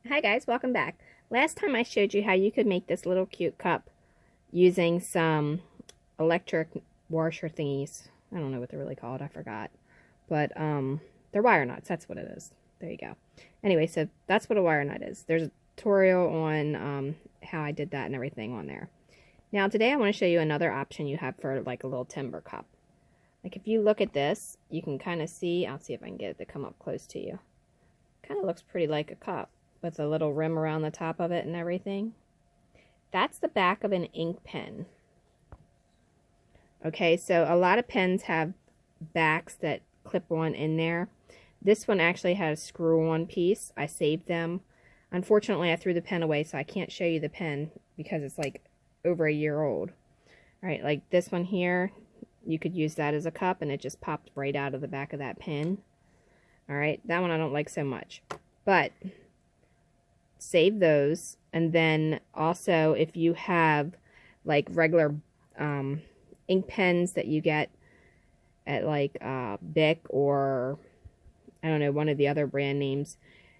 Hi guys, welcome back. Last time I showed you how you could make this little cute cup using some electric washer thingies. I don't know what they're really called, I forgot. But they're wire nuts, that's what it is. There you go. Anyway, so that's what a wire nut is. There's a tutorial on how I did that and everything on there. Now today I want to show you another option you have for like a little timber cup. Like if you look at this, you can kind of see, I'll see if I can get it to come up close to you. Kind of looks pretty like a cup, with a little rim around the top of it and everything. That's the back of an ink pen. Okay, so a lot of pens have backs that clip on in there. This one actually had a screw-on piece. I saved them. Unfortunately, I threw the pen away, so I can't show you the pen because it's like over a year old. All right, like this one here, you could use that as a cup, and it just popped right out of the back of that pen. All right, that one I don't like so much. But save those, and then also if you have like regular ink pens that you get at like Bic or I don't know, one of the other brand names,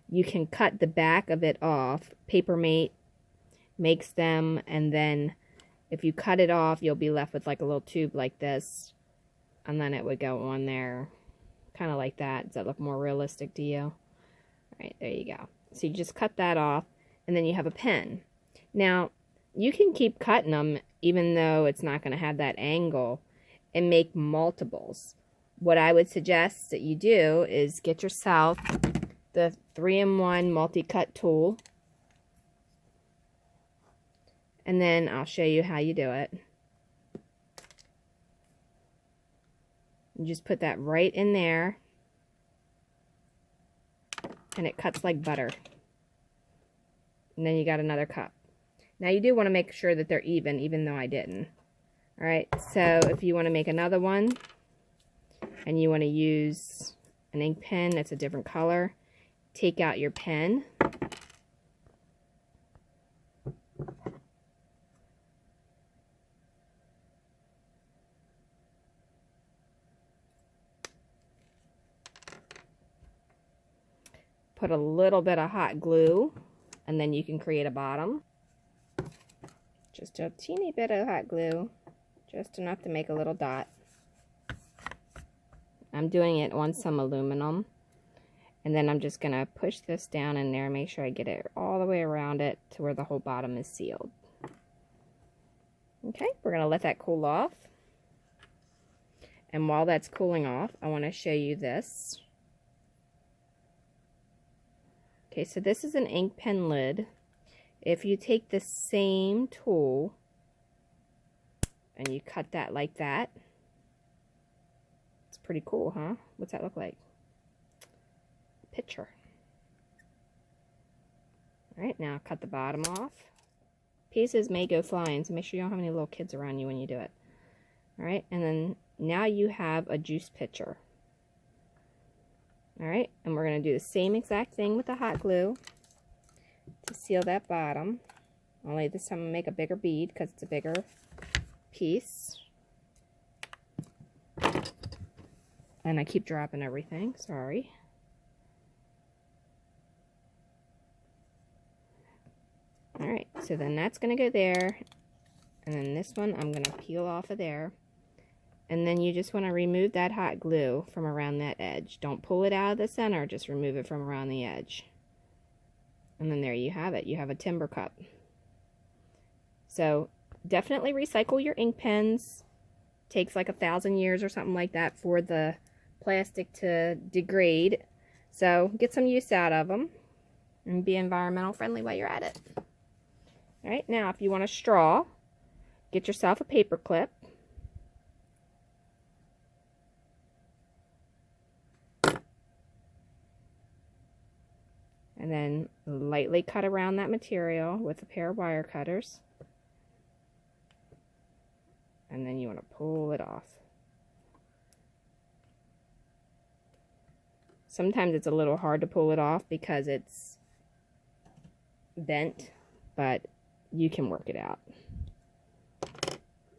you can cut the back of it off. Papermate makes them, and then if you cut it off, you'll be left with like a little tube like this, and then it would go on there kind of like that. Does that look more realistic to you? All right, there you go. So you just cut that off, and then you have a pen. Now, you can keep cutting them even though it's not going to have that angle and make multiples. What I would suggest that you do is get yourself the 3-in-1 multi-cut tool, and then I'll show you how you do it. You just put that right in there, and it cuts like butter. And then you got another cup. Now you do want to make sure that they're even though I didn't. Alright, so if you want to make another one, and you want to use an ink pen that's a different color, take out your pen. Put a little bit of hot glue, and then you can create a bottom. Just a teeny bit of hot glue, just enough to make a little dot. I'm doing it on some aluminum, and then I'm just going to push this down in there, make sure I get it all the way around it to where the whole bottom is sealed. Okay, we're going to let that cool off. And while that's cooling off, I want to show you this. Okay, so this is an ink pen lid. If you take the same tool and you cut that like that, it's pretty cool, huh? What's that look like? Picture. Alright, now cut the bottom off. Pieces may go flying, so make sure you don't have any little kids around you when you do it. Alright, and then now you have a juice pitcher. Alright, and we're going to do the same exact thing with the hot glue to seal that bottom. Only this time I'm going to make a bigger bead because it's a bigger piece. And I keep dropping everything, sorry. Alright, so then that's going to go there. And then this one I'm going to peel off of there. And then you just want to remove that hot glue from around that edge. Don't pull it out of the center, just remove it from around the edge. And then there you have it. You have a timber cup. So definitely recycle your ink pens. Takes like 1,000 years or something like that for the plastic to degrade. So get some use out of them and be environmental friendly while you're at it. Alright, now if you want a straw, get yourself a paper clip. And then lightly cut around that material with a pair of wire cutters. And then you want to pull it off. Sometimes it's a little hard to pull it off because it's bent, but you can work it out.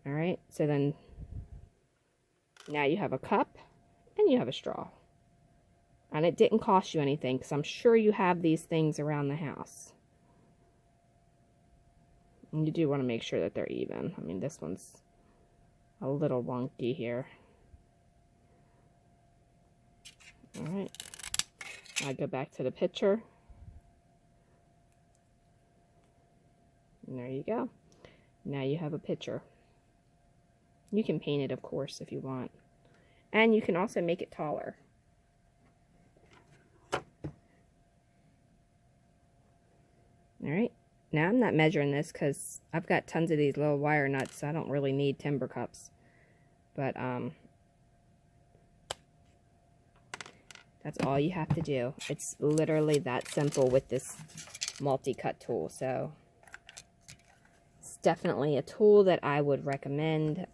Alright, so then now you have a cup and you have a straw. And it didn't cost you anything, because I'm sure you have these things around the house. And you do want to make sure that they're even. I mean, this one's a little wonky here. Alright. I go back to the picture. And there you go. Now you have a picture. You can paint it, of course, if you want. And you can also make it taller. Alright. Now I'm not measuring this because I've got tons of these little wire nuts, so I don't really need timber cups. But, that's all you have to do. It's literally that simple with this multi-cut tool. So, it's definitely a tool that I would recommend.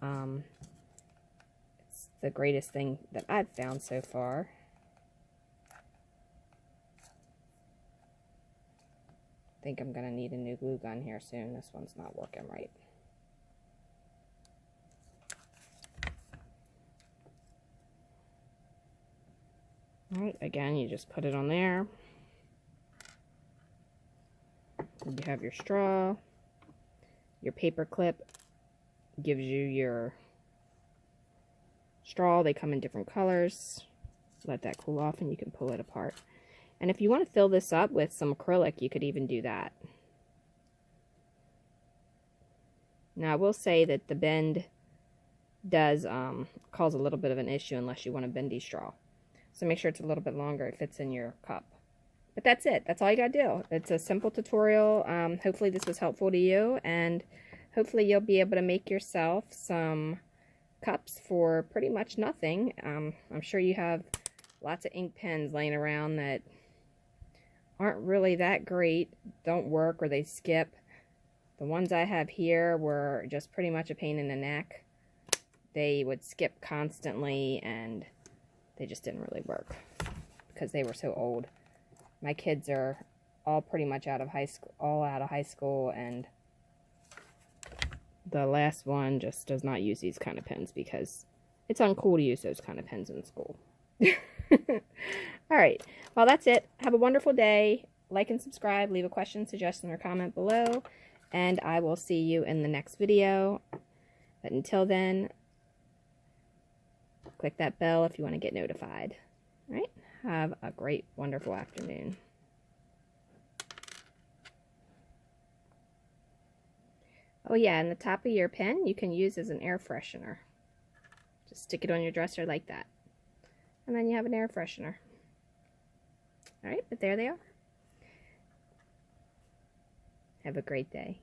It's the greatest thing that I've found so far. I think I'm going to need a new glue gun here soon. This one's not working right. Alright, again, you just put it on there. You have your straw. Your paper clip gives you your straw. They come in different colors. Let that cool off and you can pull it apart. And if you want to fill this up with some acrylic, you could even do that. Now, I will say that the bend does cause a little bit of an issue unless you want a bendy straw. So make sure it's a little bit longer. It fits in your cup. But that's it. That's all you got to do. It's a simple tutorial. Hopefully this was helpful to you. And hopefully you'll be able to make yourself some cups for pretty much nothing. I'm sure you have lots of ink pens laying around that aren't really that great, don't work, or they skip. The ones I have here were just pretty much a pain in the neck. They would skip constantly and they just didn't really work because they were so old. My kids are all pretty much out of high school, and the last one just does not use these kind of pens because it's uncool to use those kind of pens in school. Alright, well that's it. Have a wonderful day. Like and subscribe. Leave a question, suggestion, or comment below. And I will see you in the next video. But until then, click that bell if you want to get notified. Alright, have a great, wonderful afternoon. Oh yeah, and the top of your pen you can use as an air freshener. Just stick it on your dresser like that. And then you have an air freshener. Alright, but there they are. Have a great day.